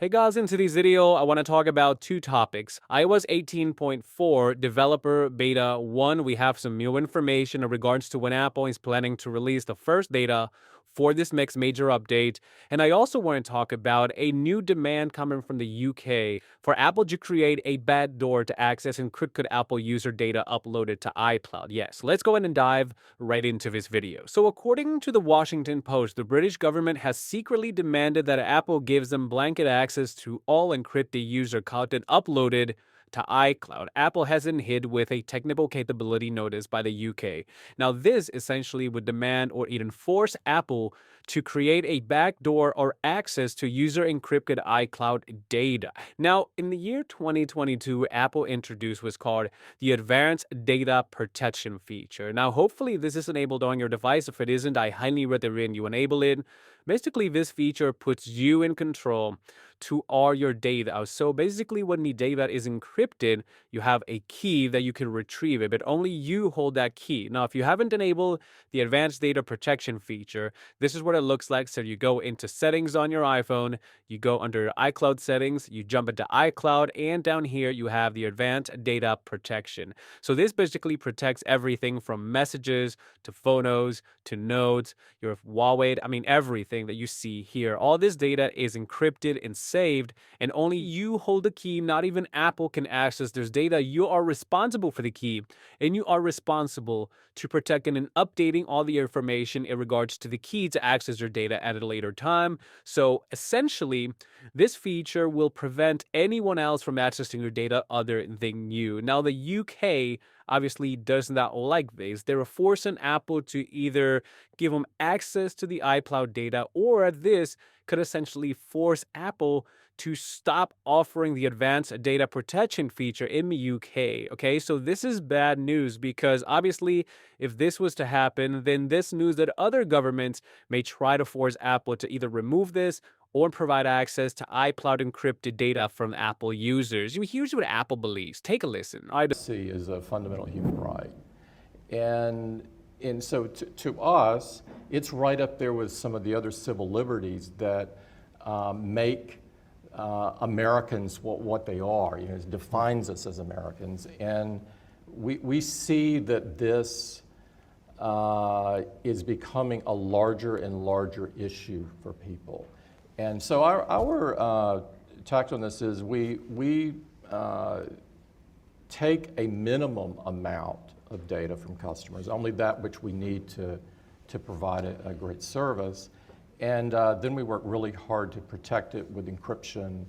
Hey guys, in today's video, I want to talk about two topics. iOS 18.4 Developer Beta 1, we have some new information in regards to when Apple is planning to release the first data for this next major update. And I also want to talk about a new demand coming from the UK for Apple to create a backdoor to access encrypted Apple user data uploaded to iCloud. Yes, let's go ahead and dive right into this video. So according to the Washington Post, the British government has secretly demanded that Apple gives them blanket access to all encrypted user content uploaded to iCloud. Apple hasn't hid with a technical capability notice by the UK. Now, this essentially would demand or even force Apple to create a backdoor or access to user encrypted iCloud data. Now, in the year 2022, Apple introduced what's called the Advanced Data Protection feature. Now, hopefully, this is enabled on your device. If it isn't, I highly recommend you enable it. Basically, this feature puts you in control to all your data. So basically, when the data is encrypted, you have a key that you can retrieve it, but only you hold that key. Now, if you haven't enabled the Advanced Data Protection feature, this is what it looks like. So you go into settings on your iPhone, you go under iCloud settings, you jump into iCloud, and down here you have the Advanced Data Protection. So this basically protects everything from messages to photos to notes, your wallet, everything that you see here. All this data is encrypted and saved, and only you hold the key. Not even Apple can access this data. You are responsible for the key, and you are responsible to protecting and updating all the information in regards to the key to access your data at a later time. So essentially, this feature will prevent anyone else from accessing your data other than you. Now, the UK obviously does not like this. They're forcing Apple to either give them access to the iCloud data, or this could essentially force Apple to stop offering the advanced data protection feature in the UK. Okay, so this is bad news because obviously, if this was to happen, then this news that other governments may try to force Apple to either remove this or provide access to iCloud encrypted data from Apple users. Here's what Apple believes. Take a listen. Privacy is a fundamental human right. And so to us, it's right up there with some of the other civil liberties that make Americans what they are. It defines us as Americans. And we see that this is becoming a larger and larger issue for people. And so our tact on this is we take a minimum amount of data from customers, only that which we need to provide a great service. And then we work really hard to protect it with encryption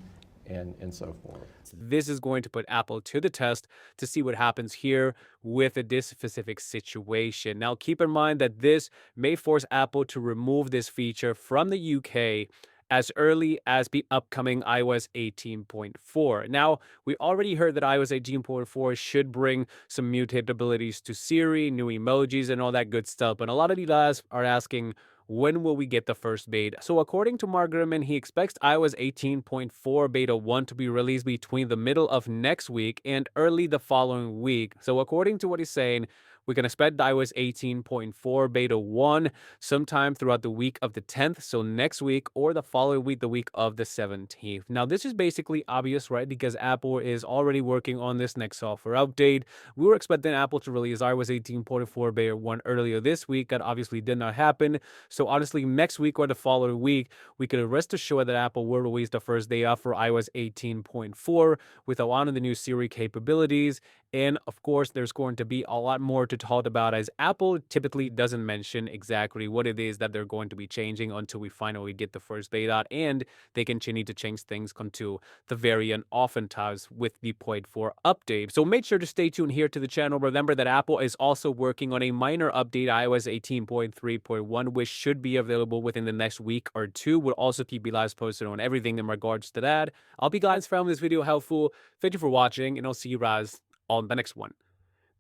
and so forth. This is going to put Apple to the test to see what happens here with this specific situation. Now, keep in mind that this may force Apple to remove this feature from the UK as early as the upcoming iOS 18.4. Now, we already heard that iOS 18.4 should bring some new capabilities to Siri, new emojis, and all that good stuff. But a lot of you guys are asking, when will we get the first beta? So according to Mark Gurman, he expects iOS 18.4 Beta 1 to be released between the middle of next week and early the following week. So according to what he's saying, we can expect iOS 18.4 Beta 1 sometime throughout the week of the 10th, so next week, or the following week, the week of the 17th. Now, this is basically obvious, right? Because Apple is already working on this next software update. We were expecting Apple to release iOS 18.4 Beta 1 earlier this week. That obviously did not happen. So honestly, next week or the following week, we could rest assured that Apple will release the first day out for iOS 18.4 with a lot of the new Siri capabilities. And of course, there's going to be a lot more to talk about, as Apple typically doesn't mention exactly what it is that they're going to be changing until we finally get the first beta out, and they continue to change things until the very end, oftentimes with the point 4 update. So make sure to stay tuned here to the channel. Remember that Apple is also working on a minor update, iOS 18.3.1, which should be available within the next week or two. We'll also keep you guys posted on everything in regards to that. I hope you guys found this video helpful. Thank you for watching, and I'll see you guys on the next one.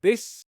This